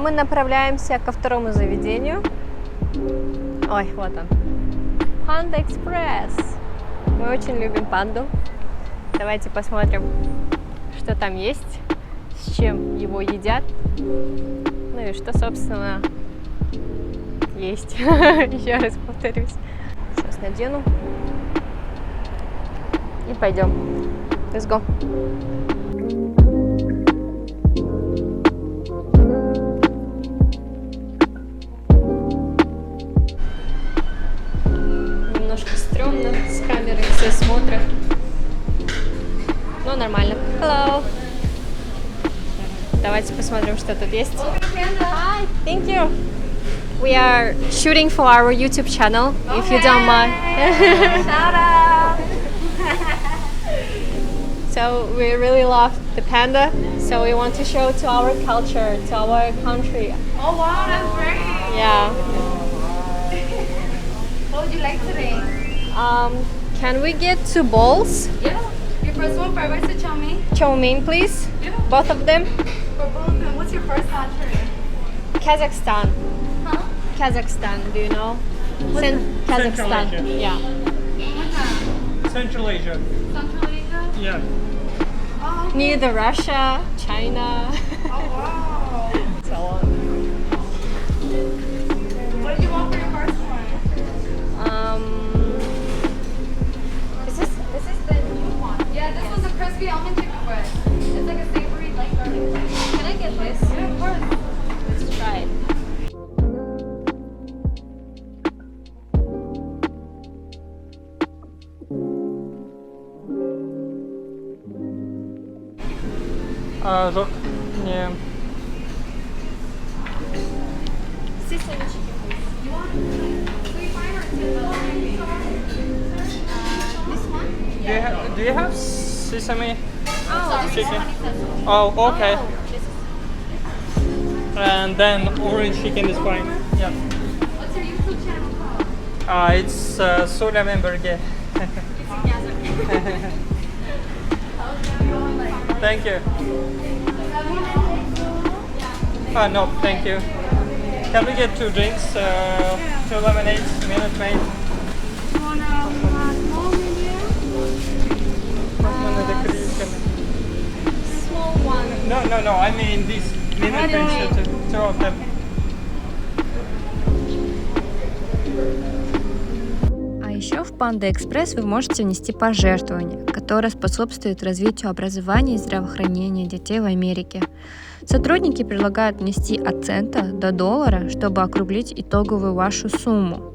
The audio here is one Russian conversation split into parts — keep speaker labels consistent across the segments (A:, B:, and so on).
A: мы направляемся ко второму заведению. Ой, вот он. Panda Express. Мы очень любим панду. Давайте посмотрим, что там есть, с чем его едят. Ну и что, собственно, есть. Еще раз повторюсь. Сейчас надену. И пойдем. Let's go. Немножко стрёмно, с камерой все смотрят. Но нормально. Hello. Давайте посмотрим, что тут есть. Hi, thank you. We are shooting for our YouTube channel, if you don't mind.
B: Shout out!
A: So we really love the panda, so we want to show to our culture, to our country.
B: Oh wow, that's great!
A: Yeah.
B: What would you like today?
A: Can we get 2 bowls?
B: Yeah. Your first one, fried rice or chow mein?
A: Chow mein, please.
B: Yeah.
A: Both of them.
B: For both of them, what's your first country?
A: Kazakhstan.
B: Huh?
A: Kazakhstan, do you know?
C: Central
A: Kazakhstan.
C: Asia.
A: Yeah.
B: What's that?
C: Central Asia.
B: Central Asia?
C: Yeah.
B: Oh, okay.
A: Near the Russia, China.
B: Oh wow.
A: So on.
B: What did you want for your first one?
A: This is the new one.
B: Yeah, this was a crispy almond chicken breast. It's like a savory, like garlic.
A: Can I get this?
B: Yeah, of course.
A: Let's try it.
C: Жоқ, не.
A: Sesame chicken, please.
B: You want sweet fire or this one?
C: Do you have sesame
A: Oh,
C: chicken? Oh, okay.
A: Oh, this is
C: And then orange chicken is fine. Yeah.
B: What's your YouTube channel called?
C: It's Solemen Burger. Thank you. No, thank you. Can we get 2 drinks? 2 lemonades, Minute Maid.
B: You want a small medium?
A: small one.
C: No, I mean these Minute Maids, 2 of them.
D: А еще в Panda Express вы можете внести пожертвование, которое способствует развитию образования и здравоохранения детей в Америке. Сотрудники предлагают внести от цента до $1, чтобы округлить итоговую вашу сумму.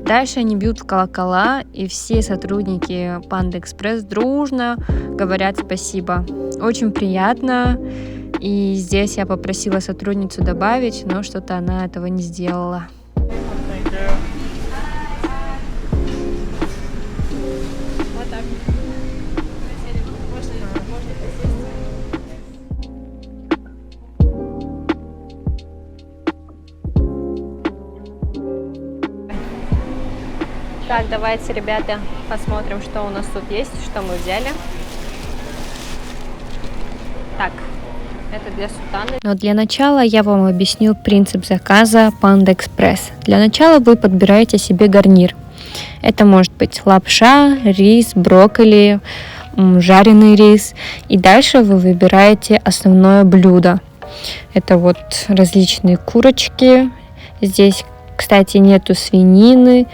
D: Дальше они бьют в колокола, и все сотрудники Panda Express дружно говорят спасибо. Очень приятно. И здесь я попросила сотрудницу добавить, но что-то она этого не сделала.
C: Thank you.
A: Вот так. Можно присесть. Так, давайте, ребята, посмотрим, что у нас тут есть, что мы взяли. Так, это для сутаны.
D: Но для начала я вам объясню принцип заказа Panda Express. Для начала вы подбираете себе гарнир. Это может быть лапша, рис, брокколи, жареный рис. И дальше вы выбираете основное блюдо. Это вот различные курочки. Здесь, кстати, нету свинины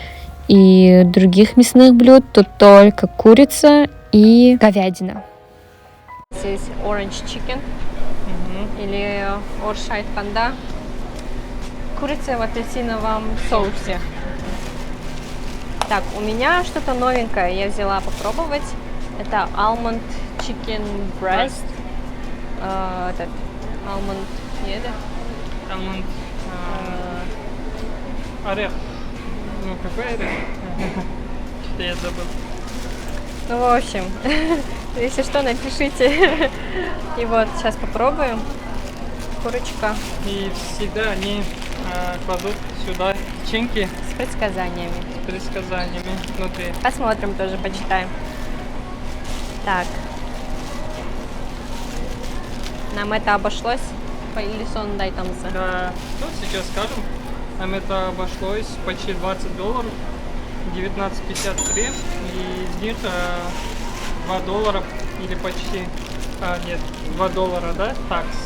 D: и других мясных блюд. Тут только курица и говядина.
A: Здесь orange chicken или оршайт панда. Курица в апельсиновом соусе. Так, у меня что-то новенькое я взяла попробовать. Это almond chicken breast. Этот almond, нет?
C: Almond. Орех. Ну, какой орех? Что я забыл.
A: Ну, в общем, если что, напишите. И вот, сейчас попробуем. Курочка
C: И всегда они кладут сюда печеньки
A: с предсказаниями.
C: с предсказаниями внутри.
A: Посмотрим тоже, почитаем. Так. Нам это обошлось или сон дайтамсы.
C: Да, ну сейчас скажем, нам это обошлось почти $20, 19.53, и из них $2 или почти, нет, $2, да, такс.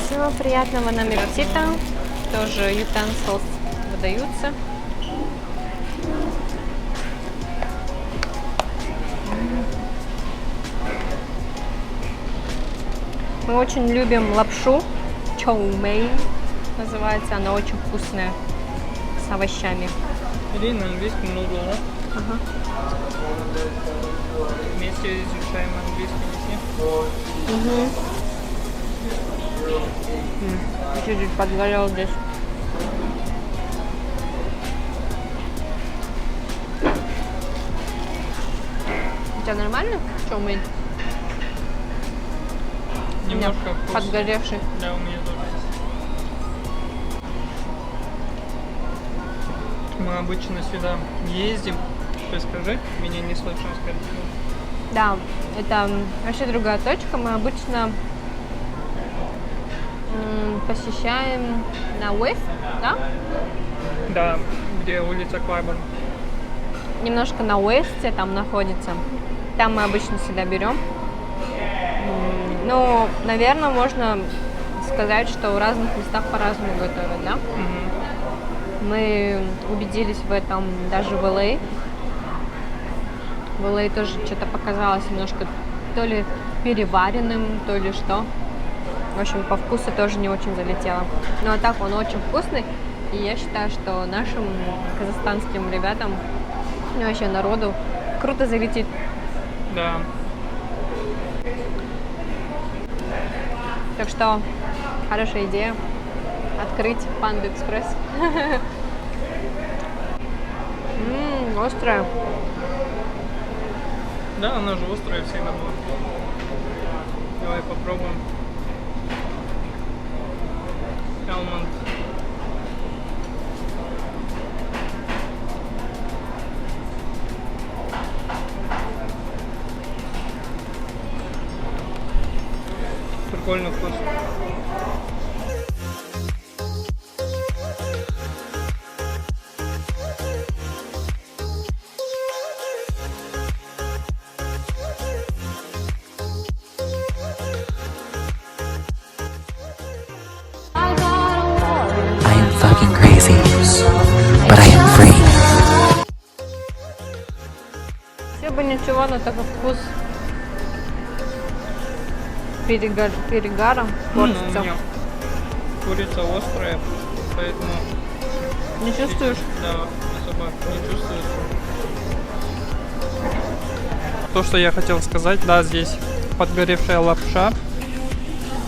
A: Всего приятного нам аппетита. Тоже utensils выдаются. Мы очень любим лапшу. Чоу-мэй называется. Она очень вкусная. С овощами.
C: Или на английском нудл, да?
A: Ага.
C: Вместе изучаем английский язык.
A: Чуть-чуть подгорел здесь. У тебя нормально? Чоу-мэй?
C: Немножко вкус.
A: Подгоревший.
C: Да, у меня тоже есть. Мы обычно сюда ездим. Что скажи? Меня не слышно, скажи.
A: Да, это вообще другая точка. Мы обычно посещаем на Уэст, да?
C: Да, где улица Клайборн.
A: Немножко на Уэсте там находится. Там мы обычно всегда берем. Ну, наверное, можно сказать, что в разных местах по-разному готовят, да? Мы убедились в этом даже в LA. В LA тоже что-то показалось немножко то ли переваренным, то ли что. В общем, по вкусу тоже не очень залетело. Но так он очень вкусный. И я считаю, что нашим казахстанским ребятам, ну, вообще народу, круто залетит.
C: Да.
A: Так что хорошая идея открыть Panda Express. Острая.
C: Да, она же острая всегда была. Давай попробуем. Алмонд. Прикольный вкус.
E: I am fucking crazy, but I am free.
A: Все бы ничего, но такой вкус перегаром
C: Ну, у
A: портится.
C: меня курица острая, поэтому...
A: Не чувствуешь?
C: Да, особо не чувствуется. То, что я хотел сказать, да, здесь подгоревшая лапша.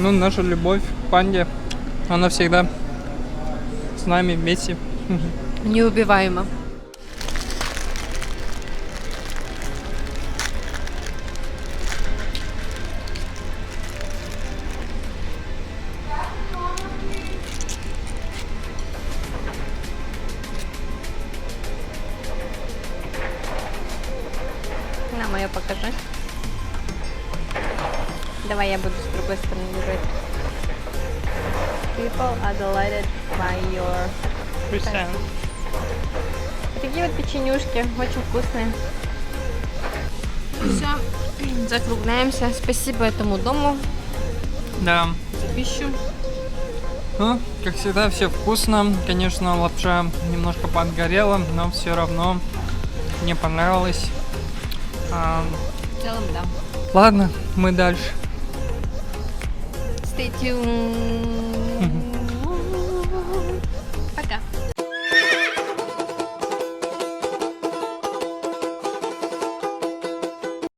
C: Ну, наша любовь к панде, она всегда с нами вместе.
A: Неубиваемо. На, мое покажи. Давай я буду с другой стороны держать. People are delighted by your...
C: Present.
A: Такие вот печенюшки, очень вкусные. Все, закругляемся. Спасибо этому дому
C: Да.
A: за пищу.
C: Ну, как всегда, все вкусно. Конечно, лапша немножко подгорела, но все равно мне понравилось.
A: В целом, да.
C: Ладно, мы дальше.
A: Stay tuned.